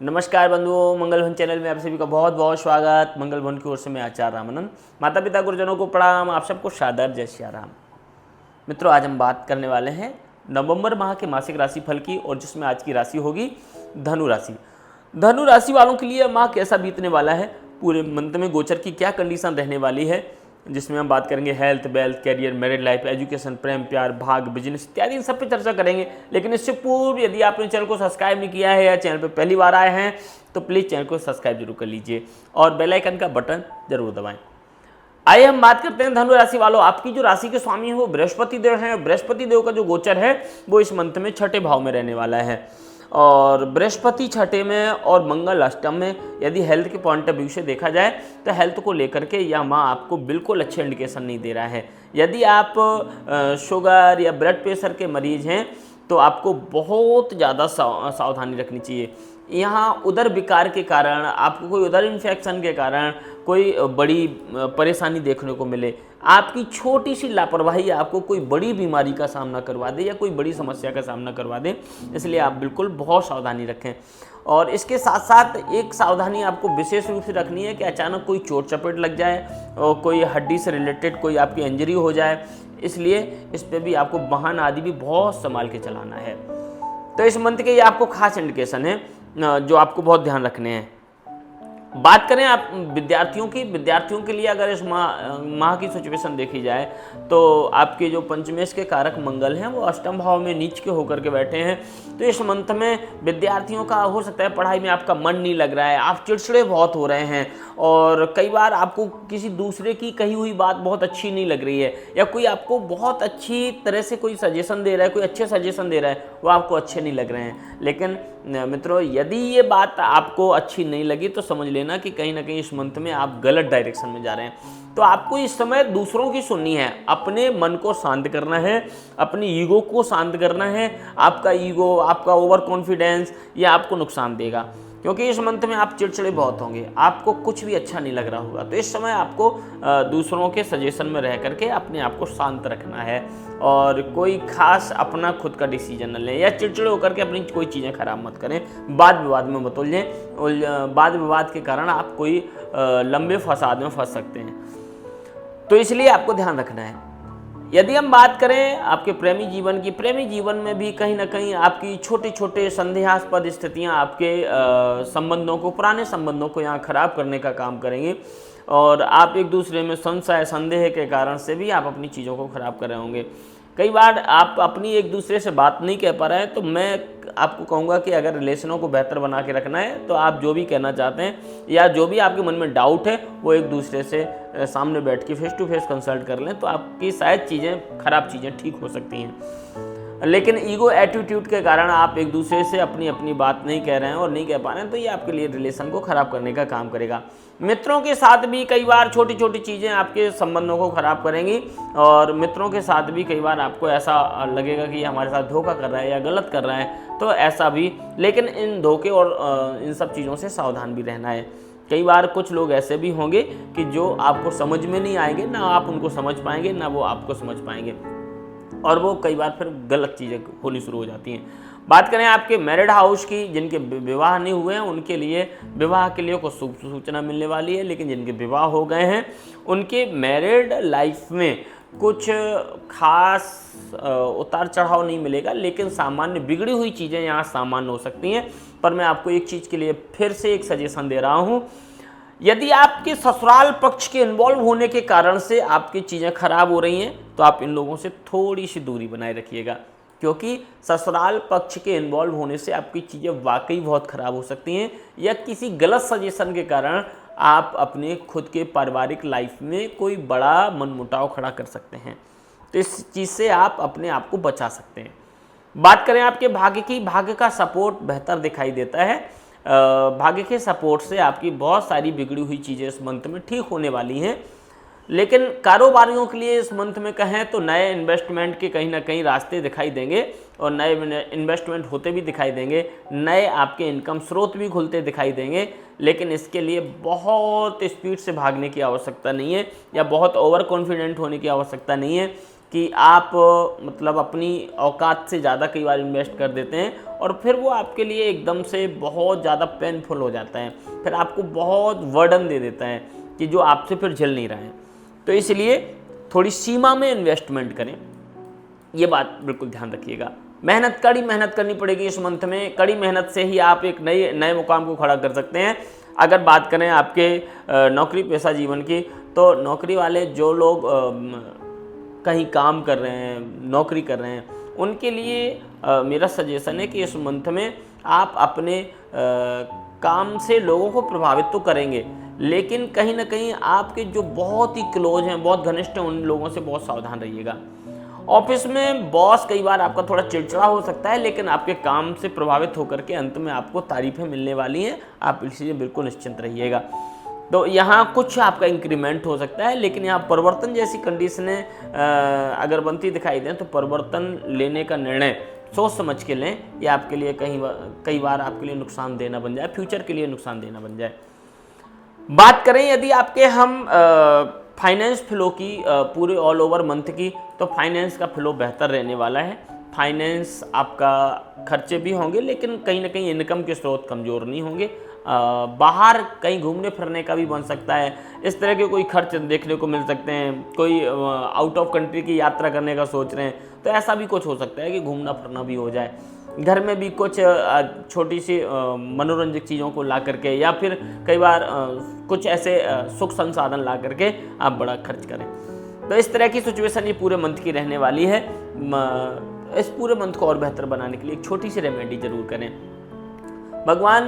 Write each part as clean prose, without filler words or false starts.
नमस्कार बंधुओं, मंगल भवन चैनल में आप सभी का बहुत बहुत स्वागत। मंगल भवन की ओर से मैं आचार्य रामानंद, माता पिता गुरुजनों को प्रणाम, आप सबको सादर जय श्री राम। मित्रों, आज हम बात करने वाले हैं नवंबर माह के मासिक राशि फल की, और जिसमें आज की राशि होगी धनु राशि। धनु राशि वालों के लिए माह कैसा बीतने वाला है, पूरे मंथ में गोचर की क्या कंडीशन रहने वाली है, जिसमें हम बात करेंगे health, wealth, career, married life, education, प्रेम, प्यार, भाग, बिजनेस इत्यादि इन सब पे चर्चा करेंगे। लेकिन इससे पूर्व यदि आपने चैनल को सब्सक्राइब नहीं किया है या चैनल पे पहली बार आए हैं तो प्लीज़ चैनल को सब्सक्राइब जरूर कर लीजिए और बेल आइकन का बटन जरूर दबाएं। आइए हम बात करते हैं धनु राशि वालों। आपकी जो राशि के स्वामी है वो बृहस्पति देव हैं। बृहस्पति देव का जो गोचर है वो इस मंथ में छठे भाव में रहने वाला है, और बृहस्पति छठे में और मंगल अष्टम में। यदि हेल्थ के पॉइंट ऑफ व्यू से देखा जाए तो हेल्थ को लेकर के यह माह आपको बिल्कुल अच्छे इंडिकेशन नहीं दे रहा है। यदि आप शुगर या ब्लड प्रेशर के मरीज हैं तो आपको बहुत ज़्यादा सावधानी रखनी चाहिए। यहाँ उदर विकार के कारण, आपको कोई उदर इन्फेक्शन के कारण कोई बड़ी परेशानी देखने को मिले, आपकी छोटी सी लापरवाही आपको कोई बड़ी बीमारी का सामना करवा दे या कोई बड़ी समस्या का सामना करवा दे, इसलिए आप बिल्कुल बहुत सावधानी रखें। और इसके साथ साथ एक सावधानी आपको विशेष रूप से रखनी है कि अचानक कोई चोट चपेट लग जाए और कोई हड्डी से रिलेटेड कोई आपकी इंजरी हो जाए, इसलिए इस पर भी आपको वाहन आदि भी बहुत संभाल के चलाना है। तो इस मंथ के ये आपको खास इंडिकेशन है जो आपको बहुत ध्यान रखने हैं। बात करें आप विद्यार्थियों के लिए अगर इस माह की सिचुएशन देखी जाए तो आपके जो पंचमेश के कारक मंगल हैं वो अष्टम भाव में नीच के होकर के बैठे हैं। तो इस मंथ में विद्यार्थियों का हो सकता है पढ़ाई में आपका मन नहीं लग रहा है, आप चिड़चिड़े बहुत हो रहे हैं, और कई बार आपको किसी दूसरे की कही हुई बात बहुत अच्छी नहीं लग रही है, या कोई आपको बहुत अच्छी तरह से कोई सजेशन दे रहा है, कोई अच्छे सजेशन दे रहा है, वो आपको अच्छे नहीं लग रहे हैं। लेकिन मित्रों, यदि ये बात आपको अच्छी नहीं लगी तो समझ लेना कि कहीं ना कहीं इस मंथ में आप गलत डायरेक्शन में जा रहे हैं। तो आपको इस समय दूसरों की सुननी है, अपने मन को शांत करना है, अपनी ईगो को शांत करना है। आपका ईगो, आपका ओवर कॉन्फिडेंस ये आपको नुकसान देगा, क्योंकि इस मंथ में आप चिड़चिड़े बहुत होंगे, आपको कुछ भी अच्छा नहीं लग रहा होगा। तो इस समय आपको दूसरों के सजेशन में रह करके अपने आप को शांत रखना है, और कोई खास अपना खुद का डिसीजन न लें, या चिड़चिड़े होकर के अपनी कोई चीज़ें खराब मत करें, वाद विवाद में मत उलझें। वाद विवाद के कारण आप कोई लंबे फसाद में फंस सकते हैं, तो इसलिए आपको ध्यान रखना है। यदि हम बात करें आपके प्रेमी जीवन की, प्रेमी जीवन में भी कहीं ना कहीं आपकी छोटे छोटे संदेहास्पद स्थितियां आपके संबंधों को, पुराने संबंधों को यहाँ खराब करने का काम करेंगे, और आप एक दूसरे में संशय संदेह के कारण से भी आप अपनी चीज़ों को खराब कर रहे होंगे। कई बार आप अपनी एक दूसरे से बात नहीं कह पा रहे हैं, तो मैं आपको कहूँगा कि अगर रिलेशनों को बेहतर बना के रखना है तो आप जो भी कहना चाहते हैं या जो भी आपके मन में डाउट है वो एक दूसरे से सामने बैठ के फेस टू फेस कंसल्ट कर लें, तो आपकी शायद चीज़ें, खराब चीज़ें ठीक हो सकती हैं। लेकिन ईगो एटीट्यूड के कारण आप एक दूसरे से अपनी अपनी बात नहीं कह रहे हैं और नहीं कह पा रहे हैं, तो ये आपके लिए रिलेशन को ख़राब करने का काम करेगा। मित्रों के साथ भी कई बार छोटी छोटी चीज़ें आपके संबंधों को ख़राब करेंगी, और मित्रों के साथ भी कई बार आपको ऐसा लगेगा कि हमारे साथ धोखा कर रहा है या गलत कर रहा है, तो ऐसा भी। लेकिन इन धोखे और इन सब चीज़ों से सावधान भी रहना है। कई बार कुछ लोग ऐसे भी होंगे कि जो आपको समझ में नहीं आएंगे, ना आप उनको समझ पाएंगे ना वो आपको समझ पाएंगे, और वो कई बार फिर गलत चीज़ें होनी शुरू हो जाती हैं। बात करें आपके मैरिड हाउस की, जिनके विवाह नहीं हुए हैं उनके लिए विवाह के लिए कुछ शुभ सूचना मिलने वाली है, लेकिन जिनके विवाह हो गए हैं उनके मैरिड लाइफ में कुछ खास उतार चढ़ाव नहीं मिलेगा, लेकिन सामान्य बिगड़ी हुई चीज़ें यहाँ सामान्य हो सकती हैं। पर मैं आपको एक चीज़ के लिए फिर से एक सजेशन दे रहा हूँ, यदि आपके ससुराल पक्ष के इन्वॉल्व होने के कारण से आपकी चीज़ें खराब हो रही हैं तो आप इन लोगों से थोड़ी सी दूरी बनाए रखिएगा, क्योंकि ससुराल पक्ष के इन्वॉल्व होने से आपकी चीज़ें वाकई बहुत ख़राब हो सकती हैं, या किसी गलत सजेशन के कारण आप अपने खुद के पारिवारिक लाइफ में कोई बड़ा मनमुटाव खड़ा कर सकते हैं। तो इस चीज़ से आप अपने आप को बचा सकते हैं। बात करें आपके भाग्य की, भाग्य का सपोर्ट बेहतर दिखाई देता है। भाग्य के सपोर्ट से आपकी बहुत सारी बिगड़ी हुई चीज़ें इस मंथ में ठीक होने वाली हैं। लेकिन कारोबारियों के लिए इस मंथ में कहें तो नए इन्वेस्टमेंट के कहीं ना कहीं रास्ते दिखाई देंगे, और नए इन्वेस्टमेंट होते भी दिखाई देंगे, नए आपके इनकम स्रोत भी खुलते दिखाई देंगे। लेकिन इसके लिए बहुत स्पीड से भागने की आवश्यकता नहीं है, या बहुत ओवर कॉन्फिडेंट होने की आवश्यकता नहीं है, कि आप मतलब अपनी औकात से ज़्यादा कई बार इन्वेस्ट कर देते हैं और फिर वो आपके लिए एकदम से बहुत ज़्यादा पेनफुल हो जाता है, फिर आपको बहुत वर्डन दे देता है कि जो आपसे फिर झेल नहीं रहा है। तो इसलिए थोड़ी सीमा में इन्वेस्टमेंट करें, ये बात बिल्कुल ध्यान रखिएगा। कड़ी मेहनत करनी पड़ेगी इस मंथ में। कड़ी मेहनत से ही आप एक नए मुकाम को खड़ा कर सकते हैं। अगर बात करें आपके नौकरी पेशा जीवन की, तो नौकरी वाले जो लोग कहीं काम कर रहे हैं, नौकरी कर रहे हैं, उनके लिए मेरा सजेशन है कि इस मंथ में आप अपने काम से लोगों को प्रभावित तो करेंगे, लेकिन कहीं ना कहीं आपके जो बहुत ही क्लोज हैं, बहुत घनिष्ठ हैं, उन लोगों से बहुत सावधान रहिएगा। ऑफिस में बॉस कई बार आपका थोड़ा चिड़चिड़ा हो सकता है, लेकिन आपके काम से प्रभावित होकर के अंत में आपको तारीफें मिलने वाली हैं, आप इसलिए बिल्कुल निश्चिंत रहिएगा। तो यहाँ कुछ आपका इंक्रीमेंट हो सकता है, लेकिन यहाँ परिवर्तन जैसी कंडीशनें अगर बनती दिखाई दें तो परिवर्तन लेने का निर्णय सोच समझ के लें, ये आपके लिए कई बार आपके लिए नुकसान देना बन जाए, फ्यूचर के लिए नुकसान देना बन जाए। बात करें यदि आपके हम फाइनेंस फ्लो की पूरे ऑल ओवर मंथ की, तो फाइनेंस का फ्लो बेहतर रहने वाला है। फाइनेंस आपका खर्चे भी होंगे, लेकिन कहीं ना कहीं इनकम के स्रोत कमज़ोर नहीं होंगे। बाहर कहीं घूमने फिरने का भी बन सकता है, इस तरह के कोई खर्च देखने को मिल सकते हैं। कोई आउट ऑफ कंट्री की यात्रा करने का सोच रहे हैं, तो ऐसा भी कुछ हो सकता है कि घूमना फिरना भी हो जाए। घर में भी कुछ छोटी सी मनोरंजक चीज़ों को ला करके, या फिर कई बार कुछ ऐसे सुख संसाधन ला करके आप बड़ा खर्च करें। तो इस तरह की सिचुएशन ये पूरे मंथ की रहने वाली है। इस पूरे मंथ को और बेहतर बनाने के लिए एक छोटी सी रेमेडी जरूर करें। भगवान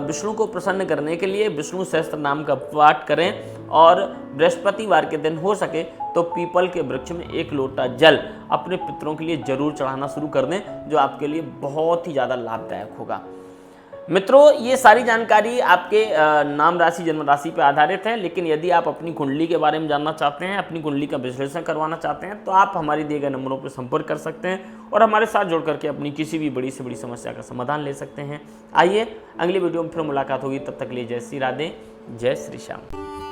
विष्णु को प्रसन्न करने के लिए विष्णु सहस्त्र नाम का पाठ करें, और बृहस्पतिवार के दिन हो सके तो पीपल के वृक्ष में 1 लोटा जल अपने पितरों के लिए जरूर चढ़ाना शुरू कर दें, जो आपके लिए बहुत ही ज़्यादा लाभदायक होगा। मित्रों, ये सारी जानकारी आपके नाम राशि जन्म राशि पर आधारित है, लेकिन यदि आप अपनी कुंडली के बारे में जानना चाहते हैं, अपनी कुंडली का विश्लेषण करवाना चाहते हैं, तो आप हमारी दिए गए नंबरों पर संपर्क कर सकते हैं और हमारे साथ जुड़ करके अपनी किसी भी बड़ी से बड़ी समस्या का समाधान ले सकते हैं। आइए अगली वीडियो में फिर मुलाकात होगी, तब तक के लिए जय श्री राधे, जय श्री श्याम।